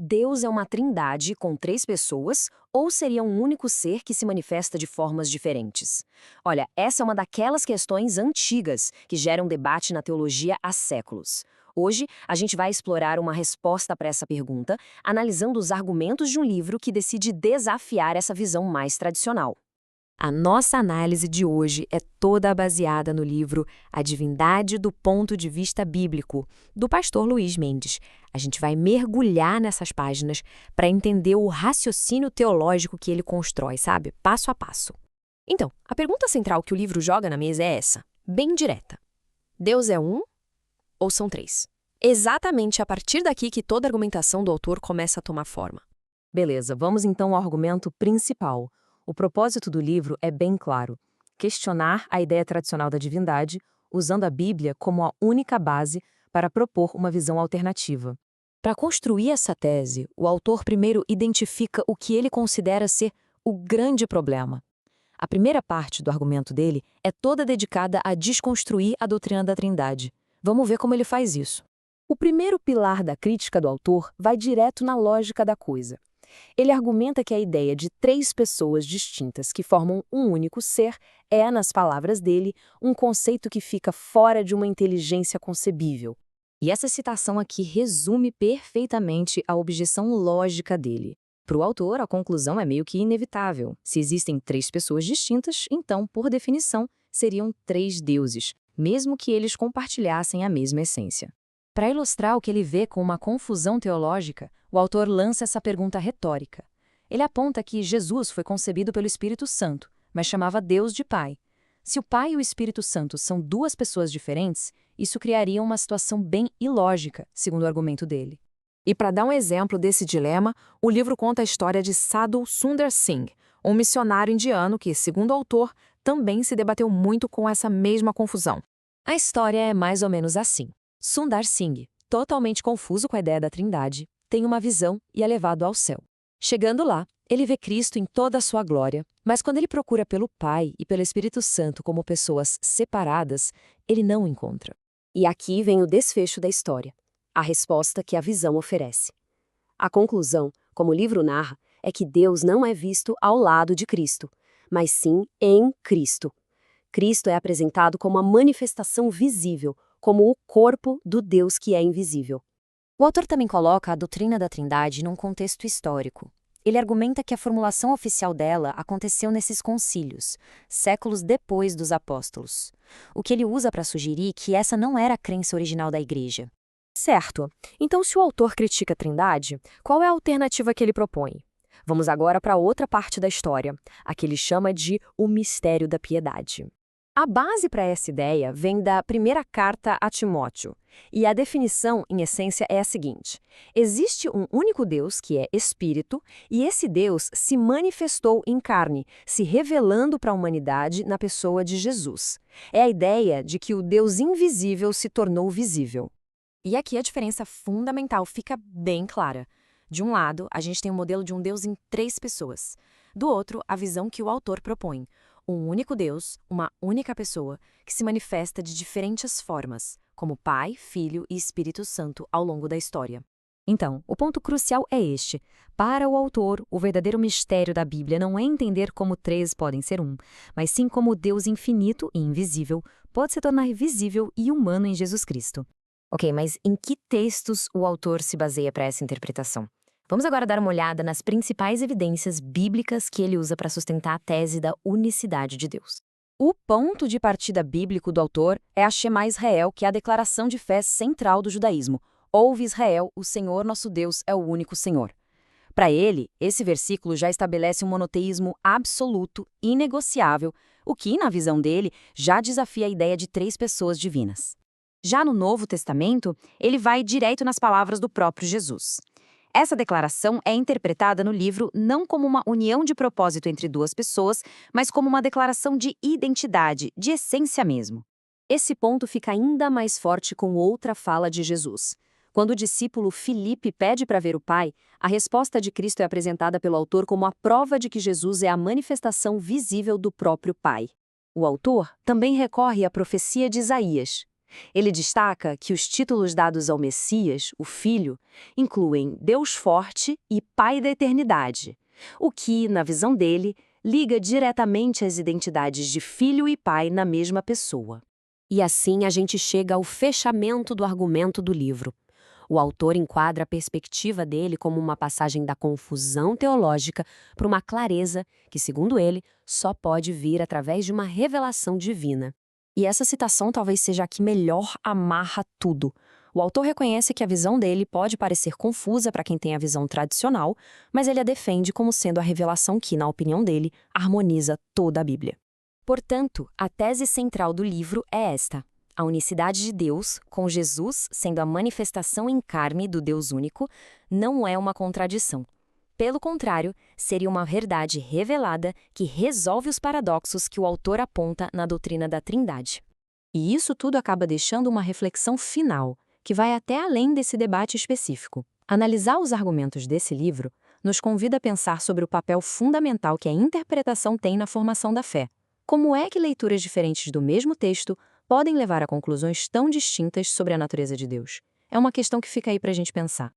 Deus é uma trindade com três pessoas ou seria um único ser que se manifesta de formas diferentes? Olha, essa é uma daquelas questões antigas que geram debate na teologia há séculos. Hoje, a gente vai explorar uma resposta para essa pergunta, analisando os argumentos de um livro que decide desafiar essa visão mais tradicional. A nossa análise de hoje é toda baseada no livro A Divindade do Ponto de Vista Bíblico, do pastor Luiz Mendes. A gente vai mergulhar nessas páginas para entender o raciocínio teológico que ele constrói, sabe? Passo a passo. Então, a pergunta central que o livro joga na mesa é essa, bem direta. Deus é um ou são três? Exatamente a partir daqui que toda a argumentação do autor começa a tomar forma. Beleza, vamos então ao argumento principal. O propósito do livro é bem claro: questionar a ideia tradicional da divindade, usando a Bíblia como a única base para propor uma visão alternativa. Para construir essa tese, o autor primeiro identifica o que ele considera ser o grande problema. A primeira parte do argumento dele é toda dedicada a desconstruir a doutrina da Trindade. Vamos ver como ele faz isso. O primeiro pilar da crítica do autor vai direto na lógica da coisa. Ele argumenta que a ideia de três pessoas distintas que formam um único ser é, nas palavras dele, um conceito que fica fora de uma inteligência concebível. E essa citação aqui resume perfeitamente a objeção lógica dele. Para o autor, a conclusão é meio que inevitável. Se existem três pessoas distintas, então, por definição, seriam três deuses, mesmo que eles compartilhassem a mesma essência. Para ilustrar o que ele vê com uma confusão teológica, o autor lança essa pergunta retórica. Ele aponta que Jesus foi concebido pelo Espírito Santo, mas chamava Deus de Pai. Se o Pai e o Espírito Santo são duas pessoas diferentes, isso criaria uma situação bem ilógica, segundo o argumento dele. E para dar um exemplo desse dilema, o livro conta a história de Sadhu Sundar Singh, um missionário indiano que, segundo o autor, também se debateu muito com essa mesma confusão. A história é mais ou menos assim. Sundar Singh, totalmente confuso com a ideia da Trindade, tem uma visão e é levado ao céu. Chegando lá, ele vê Cristo em toda a sua glória, mas quando ele procura pelo Pai e pelo Espírito Santo como pessoas separadas, ele não o encontra. E aqui vem o desfecho da história, a resposta que a visão oferece. A conclusão, como o livro narra, é que Deus não é visto ao lado de Cristo, mas sim em Cristo. Cristo é apresentado como a manifestação visível, como o corpo do Deus que é invisível. O autor também coloca a doutrina da Trindade num contexto histórico. Ele argumenta que a formulação oficial dela aconteceu nesses concílios, séculos depois dos apóstolos. O que ele usa para sugerir que essa não era a crença original da Igreja. Certo. Então, se o autor critica a Trindade, qual é a alternativa que ele propõe? Vamos agora para outra parte da história, a que ele chama de o mistério da piedade. A base para essa ideia vem da primeira carta a Timóteo, e a definição, em essência, é a seguinte: existe um único Deus, que é Espírito, e esse Deus se manifestou em carne, se revelando para a humanidade na pessoa de Jesus. É a ideia de que o Deus invisível se tornou visível. E aqui a diferença fundamental fica bem clara. De um lado, a gente tem o modelo de um Deus em três pessoas. Do outro, a visão que o autor propõe. Um único Deus, uma única pessoa, que se manifesta de diferentes formas, como Pai, Filho e Espírito Santo ao longo da história. Então, o ponto crucial é este. Para o autor, o verdadeiro mistério da Bíblia não é entender como três podem ser um, mas sim como o Deus infinito e invisível pode se tornar visível e humano em Jesus Cristo. Ok, mas em que textos o autor se baseia para essa interpretação? Vamos agora dar uma olhada nas principais evidências bíblicas que ele usa para sustentar a tese da unicidade de Deus. O ponto de partida bíblico do autor é a Shema Israel, que é a declaração de fé central do judaísmo. Ouve Israel, o Senhor nosso Deus é o único Senhor. Para ele, esse versículo já estabelece um monoteísmo absoluto, inegociável, o que, na visão dele, já desafia a ideia de três pessoas divinas. Já no Novo Testamento, ele vai direto nas palavras do próprio Jesus. Essa declaração é interpretada no livro não como uma união de propósito entre duas pessoas, mas como uma declaração de identidade, de essência mesmo. Esse ponto fica ainda mais forte com outra fala de Jesus. Quando o discípulo Filipe pede para ver o Pai, a resposta de Cristo é apresentada pelo autor como a prova de que Jesus é a manifestação visível do próprio Pai. O autor também recorre à profecia de Isaías. Ele destaca que os títulos dados ao Messias, o Filho, incluem Deus forte e Pai da eternidade, o que, na visão dele, liga diretamente as identidades de filho e pai na mesma pessoa. E assim a gente chega ao fechamento do argumento do livro. O autor enquadra a perspectiva dele como uma passagem da confusão teológica para uma clareza que, segundo ele, só pode vir através de uma revelação divina. E essa citação talvez seja a que melhor amarra tudo. O autor reconhece que a visão dele pode parecer confusa para quem tem a visão tradicional, mas ele a defende como sendo a revelação que, na opinião dele, harmoniza toda a Bíblia. Portanto, a tese central do livro é esta: a unicidade de Deus, com Jesus sendo a manifestação em carne do Deus único, não é uma contradição. Pelo contrário, seria uma verdade revelada que resolve os paradoxos que o autor aponta na doutrina da Trindade. E isso tudo acaba deixando uma reflexão final, que vai até além desse debate específico. Analisar os argumentos desse livro nos convida a pensar sobre o papel fundamental que a interpretação tem na formação da fé. Como é que leituras diferentes do mesmo texto podem levar a conclusões tão distintas sobre a natureza de Deus? É uma questão que fica aí para a gente pensar.